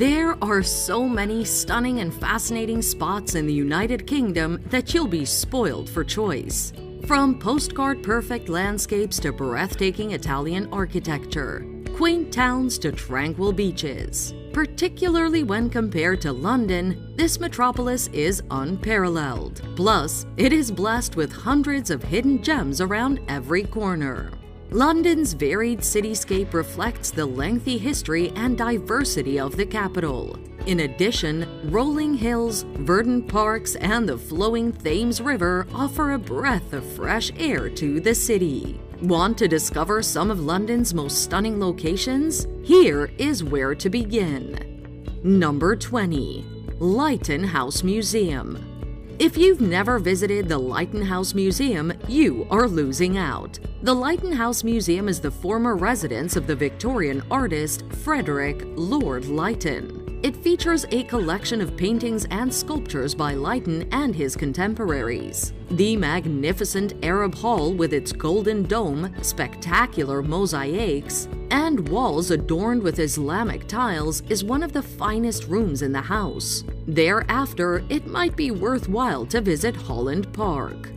There are so many stunning and fascinating spots in the United Kingdom that you'll be spoiled for choice. From postcard-perfect landscapes to breathtaking Italian architecture, quaint towns to tranquil beaches. Particularly when compared to London, this metropolis is unparalleled. Plus, it is blessed with hundreds of hidden gems around every corner. London's varied cityscape reflects the lengthy history and diversity of the capital. In addition, rolling hills, verdant parks, and the flowing Thames River offer a breath of fresh air to the city. Want to discover some of London's most stunning locations? Here is where to begin. Number 20. Lytton House Museum. If you've never visited the Lytton House Museum, you are losing out. The Lytton House Museum is the former residence of the Victorian artist Frederick Lord Lytton. It features a collection of paintings and sculptures by Lytton and his contemporaries. The magnificent Arab Hall with its golden dome, spectacular mosaics, and walls adorned with Islamic tiles is one of the finest rooms in the house. Thereafter, it might be worthwhile to visit Holland Park.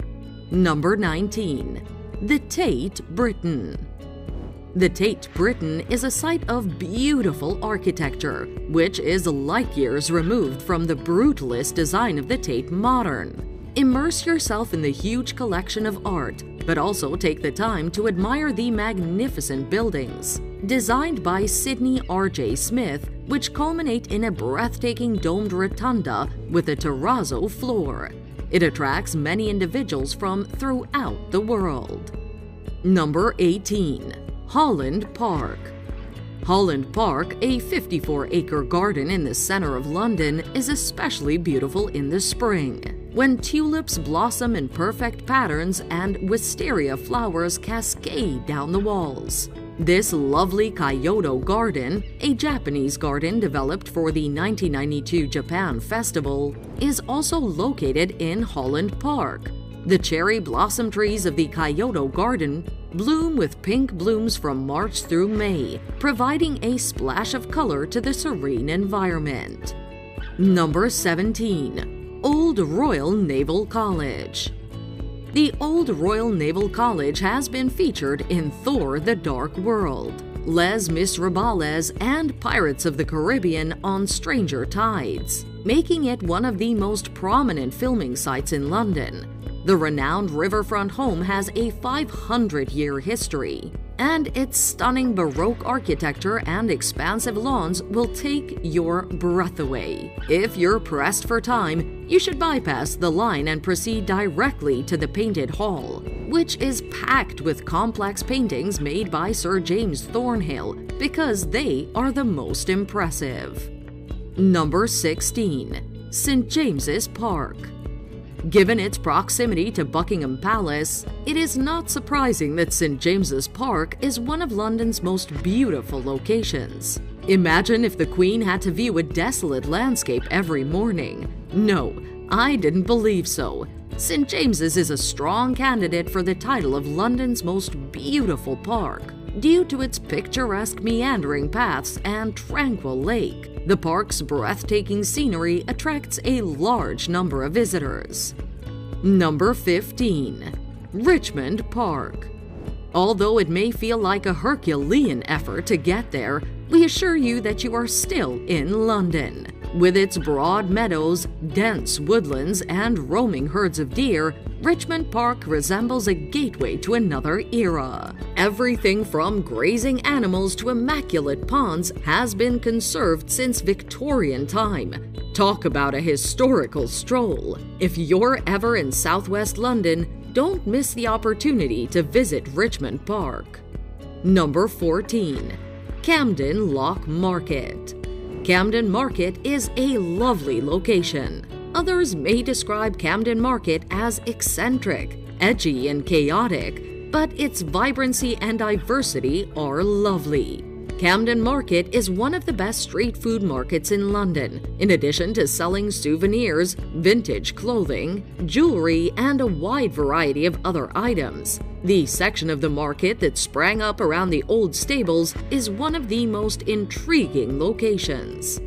Number 19. The Tate Britain. The Tate Britain is a site of beautiful architecture, which is light years removed from the brutalist design of the Tate Modern. Immerse yourself in the huge collection of art, but also take the time to admire the magnificent buildings. Designed by Sidney R.J. Smith, which culminate in a breathtaking domed rotunda with a terrazzo floor. It attracts many individuals from throughout the world. Number 18. Holland Park. Holland Park, a 54-acre garden in the center of London, is especially beautiful in the spring, when tulips blossom in perfect patterns and wisteria flowers cascade down the walls. This lovely Kyoto garden, a Japanese garden developed for the 1992 Japan Festival, is also located in Holland Park. The cherry blossom trees of the Kyoto garden bloom with pink blooms from March through May, providing a splash of color to the serene environment. Number 17. Old Royal Naval College. The Old Royal Naval College has been featured in Thor: The Dark World, Les Miserables, and Pirates of the Caribbean on Stranger Tides, making it one of the most prominent filming sites in London. The renowned riverfront home has a 500-year history, and its stunning Baroque architecture and expansive lawns will take your breath away. If you're pressed for time, you should bypass the line and proceed directly to the Painted Hall, which is packed with complex paintings made by Sir James Thornhill because they are the most impressive. Number 16. St. James's Park. Given its proximity to Buckingham Palace, it is not surprising that St. James's Park is one of London's most beautiful locations. Imagine if the Queen had to view a desolate landscape every morning. No, I didn't believe so. St. James's is a strong candidate for the title of London's most beautiful park, due to its picturesque meandering paths and tranquil lake. The park's breathtaking scenery attracts a large number of visitors. Number 15. Richmond Park. Although it may feel like a Herculean effort to get there, we assure you that you are still in London. With its broad meadows, dense woodlands, and roaming herds of deer, Richmond Park resembles a gateway to another era. Everything from grazing animals to immaculate ponds has been conserved since Victorian time. Talk about a historical stroll. If you're ever in southwest London, don't miss the opportunity to visit Richmond Park. Number 14. Camden Lock Market. Camden Market is a lovely location. Others may describe Camden Market as eccentric, edgy, and chaotic, but its vibrancy and diversity are lovely. Camden Market is one of the best street food markets in London, in addition to selling souvenirs, vintage clothing, jewelry, and a wide variety of other items. The section of the market that sprang up around the old stables is one of the most intriguing locations.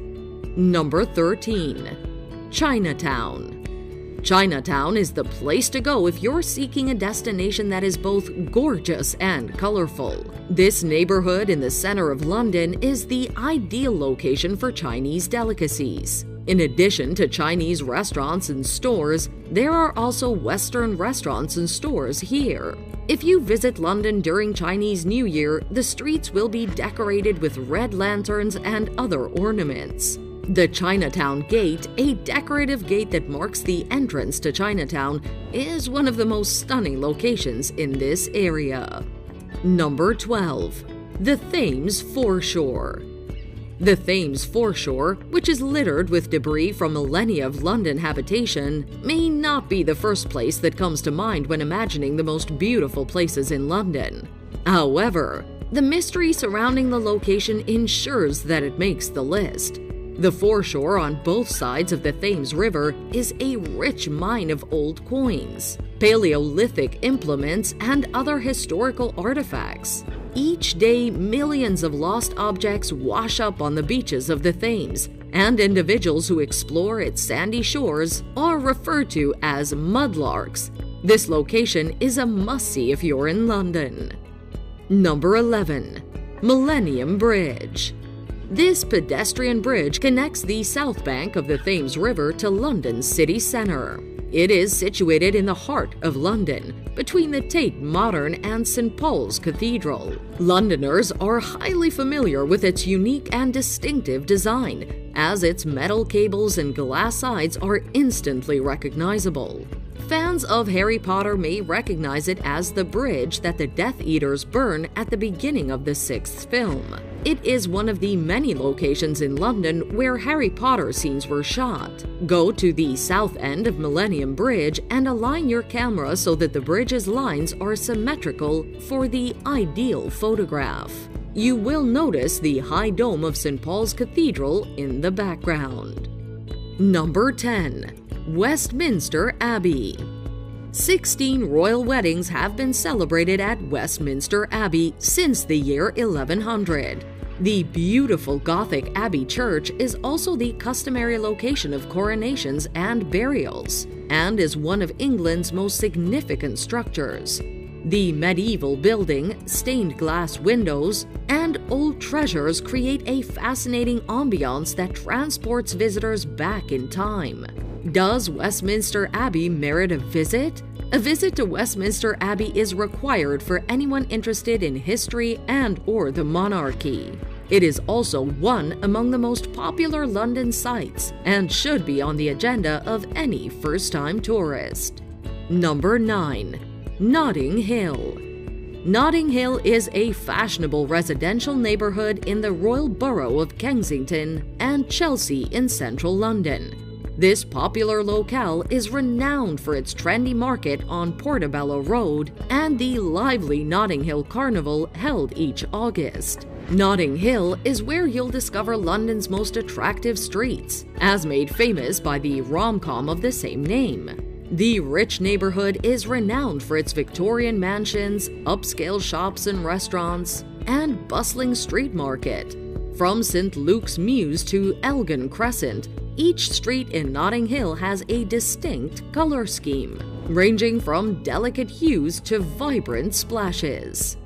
Number 13. Chinatown. Chinatown is the place to go if you're seeking a destination that is both gorgeous and colorful. This neighborhood in the center of London is the ideal location for Chinese delicacies. In addition to Chinese restaurants and stores, there are also Western restaurants and stores here. If you visit London during Chinese New Year, the streets will be decorated with red lanterns and other ornaments. The Chinatown Gate, a decorative gate that marks the entrance to Chinatown, is one of the most stunning locations in this area. Number 12. The Thames Foreshore. The Thames Foreshore, which is littered with debris from millennia of London habitation, may not be the first place that comes to mind when imagining the most beautiful places in London. However, the mystery surrounding the location ensures that it makes the list. The foreshore on both sides of the Thames River is a rich mine of old coins, Paleolithic implements, and other historical artifacts. Each day, millions of lost objects wash up on the beaches of the Thames, and individuals who explore its sandy shores are referred to as mudlarks. This location is a must-see if you're in London. Number 11. Millennium Bridge. This pedestrian bridge connects the south bank of the Thames River to London's city centre. It is situated in the heart of London, between the Tate Modern and St. Paul's Cathedral. Londoners are highly familiar with its unique and distinctive design, as its metal cables and glass sides are instantly recognizable. Fans of Harry Potter may recognize it as the bridge that the Death Eaters burn at the beginning of the sixth film. It is one of the many locations in London where Harry Potter scenes were shot. Go to the south end of Millennium Bridge and align your camera so that the bridge's lines are symmetrical for the ideal photograph. You will notice the high dome of St. Paul's Cathedral in the background. Number 10. Westminster Abbey. 16 royal weddings have been celebrated at Westminster Abbey since the year 1100. The beautiful Gothic Abbey Church is also the customary location of coronations and burials, and is one of England's most significant structures. The medieval building, stained glass windows, and old treasures create a fascinating ambiance that transports visitors back in time. Does Westminster Abbey merit a visit? A visit to Westminster Abbey is required for anyone interested in history and/or the monarchy. It is also one among the most popular London sites and should be on the agenda of any first-time tourist. Number 9. Notting Hill. Notting Hill is a fashionable residential neighborhood in the Royal Borough of Kensington and Chelsea in central London. This popular locale is renowned for its trendy market on Portobello Road and the lively Notting Hill Carnival held each August. Notting Hill is where you'll discover London's most attractive streets, as made famous by the rom-com of the same name. The rich neighborhood is renowned for its Victorian mansions, upscale shops and restaurants, and bustling street market. From St. Luke's Mews to Elgin Crescent, each street in Notting Hill has a distinct color scheme, ranging from delicate hues to vibrant splashes.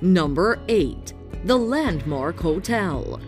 Number 8. The Landmark Hotel.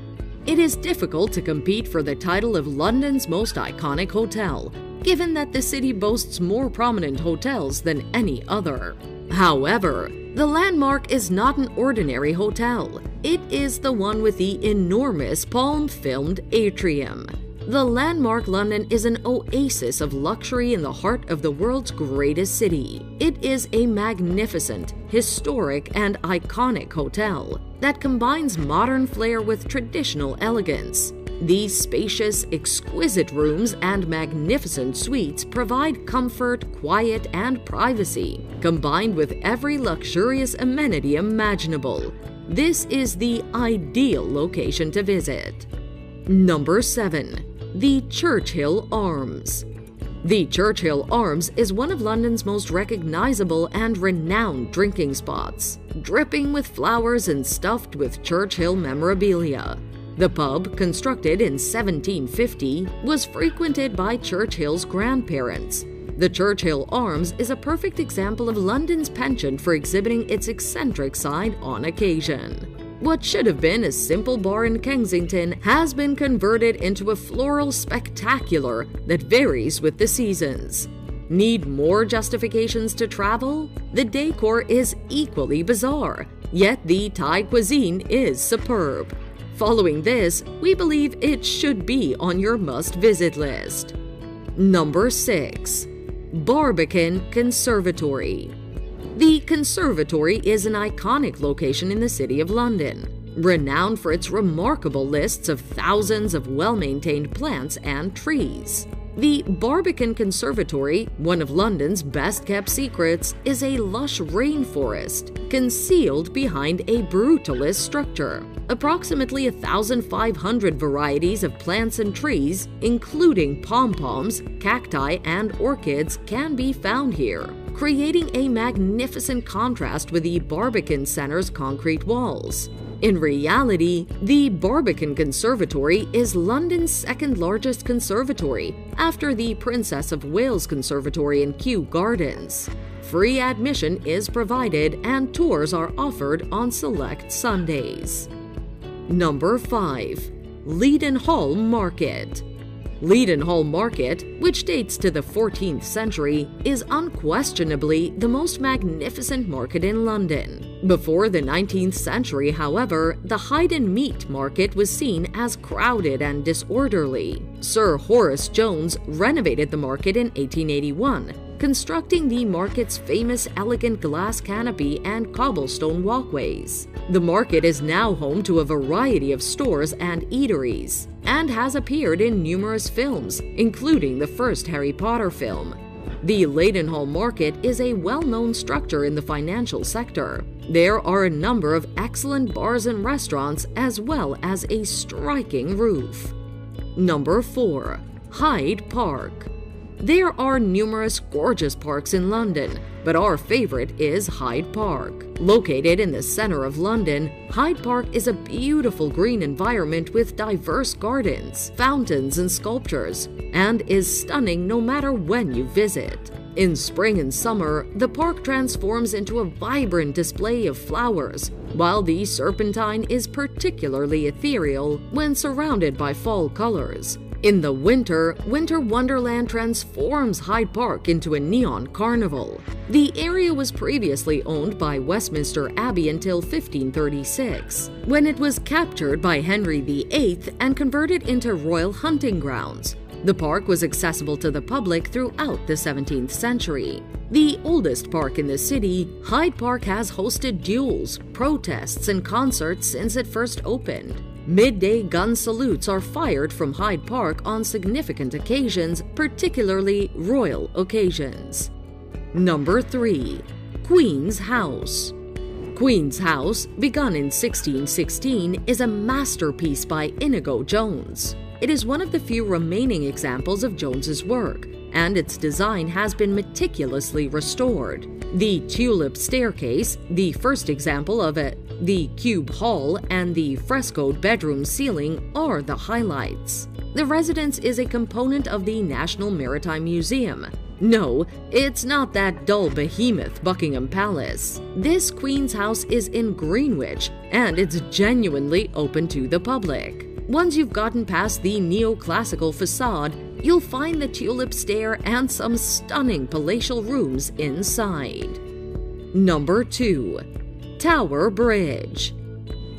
It is difficult to compete for the title of London's most iconic hotel, given that the city boasts more prominent hotels than any other. However, the Landmark is not an ordinary hotel. It is the one with the enormous palm-filmed atrium. The Landmark London is an oasis of luxury in the heart of the world's greatest city. It is a magnificent, historic, and iconic hotel that combines modern flair with traditional elegance. These spacious, exquisite rooms and magnificent suites provide comfort, quiet, and privacy, combined with every luxurious amenity imaginable. This is the ideal location to visit. Number 7. The Churchill Arms. The Churchill Arms is one of London's most recognizable and renowned drinking spots, dripping with flowers and stuffed with Churchill memorabilia. The pub, constructed in 1750, was frequented by Churchill's grandparents. The Churchill Arms is a perfect example of London's penchant for exhibiting its eccentric side on occasion. What should have been a simple bar in Kensington has been converted into a floral spectacular that varies with the seasons. Need more justifications to travel? The decor is equally bizarre, yet the Thai cuisine is superb. Following this, we believe it should be on your must-visit list. Number 6. Barbican Conservatory. The conservatory is an iconic location in the City of London, renowned for its remarkable lists of thousands of well-maintained plants and trees. The Barbican Conservatory, one of London's best-kept secrets, is a lush rainforest concealed behind a brutalist structure. Approximately 1,500 varieties of plants and trees, including pom-poms, cacti, and orchids, can be found here, creating a magnificent contrast with the Barbican Centre's concrete walls. In reality, the Barbican Conservatory is London's second-largest conservatory, after the Princess of Wales Conservatory in Kew Gardens. Free admission is provided and tours are offered on select Sundays. Number 5. Leadenhall Market. Leadenhall Market, which dates to the 14th century, is unquestionably the most magnificent market in London. Before the 19th century, however, the Hyden Meat Market was seen as crowded and disorderly. Sir Horace Jones renovated the market in 1881, constructing the market's famous elegant glass canopy and cobblestone walkways. The market is now home to a variety of stores and eateries, and has appeared in numerous films, including the first Harry Potter film. The Leadenhall Market is a well-known structure in the financial sector. There are a number of excellent bars and restaurants, as well as a striking roof. Number 4. Hyde Park. There are numerous gorgeous parks in London, but our favorite is Hyde Park. Located in the center of London, Hyde Park is a beautiful green environment with diverse gardens, fountains, and sculptures, and is stunning no matter when you visit. In spring and summer, the park transforms into a vibrant display of flowers, while the Serpentine is particularly ethereal when surrounded by fall colors. In the winter, Winter Wonderland transforms Hyde Park into a neon carnival. The area was previously owned by Westminster Abbey until 1536, when it was captured by Henry VIII and converted into royal hunting grounds. The park was accessible to the public throughout the 17th century. The oldest park in the city, Hyde Park has hosted duels, protests, and concerts since it first opened. Midday gun salutes are fired from Hyde Park on significant occasions, particularly royal occasions. Number 3. Queen's House. Queen's House, begun in 1616, is a masterpiece by Inigo Jones. It is one of the few remaining examples of Jones's work, and its design has been meticulously restored. The tulip staircase, the first example of it, the cube hall, and the frescoed bedroom ceiling are the highlights. The residence is a component of the National Maritime Museum. No, it's not that dull behemoth Buckingham Palace. This Queen's House is in Greenwich, and it's genuinely open to the public. Once you've gotten past the neoclassical facade, you'll find the tulip stair and some stunning palatial rooms inside. Number 2. Tower Bridge.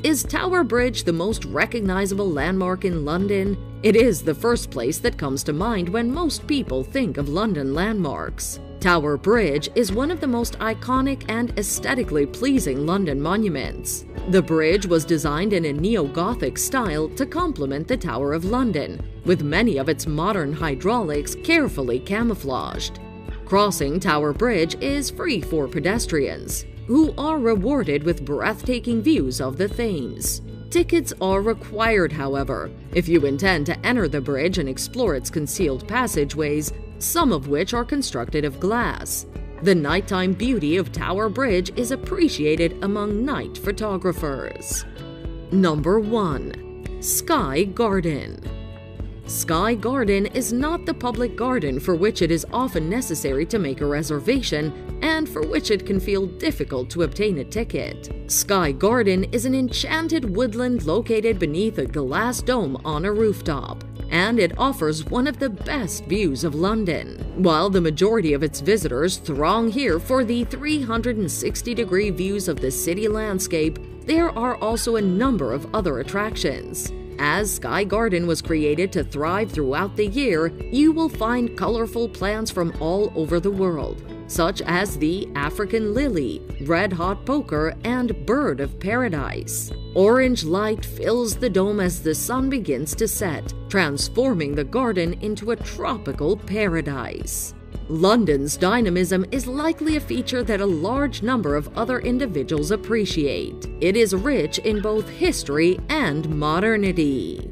Is Tower Bridge the most recognizable landmark in London? It is the first place that comes to mind when most people think of London landmarks. Tower Bridge is one of the most iconic and aesthetically pleasing London monuments. The bridge was designed in a neo-Gothic style to complement the Tower of London, with many of its modern hydraulics carefully camouflaged. Crossing Tower Bridge is free for pedestrians, who are rewarded with breathtaking views of the Thames. Tickets are required, however, if you intend to enter the bridge and explore its concealed passageways, some of which are constructed of glass. The nighttime beauty of Tower Bridge is appreciated among night photographers. Number 1. Sky Garden. Sky Garden is not the public garden for which it is often necessary to make a reservation and for which it can feel difficult to obtain a ticket. Sky Garden is an enchanted woodland located beneath a glass dome on a rooftop, and it offers one of the best views of London. While the majority of its visitors throng here for the 360-degree views of the city landscape, there are also a number of other attractions. As Sky Garden was created to thrive throughout the year, you will find colorful plants from all over the world, such as the African lily, red-hot poker, and bird of paradise. Orange light fills the dome as the sun begins to set, transforming the garden into a tropical paradise. London's dynamism is likely a feature that a large number of other individuals appreciate. It is rich in both history and modernity.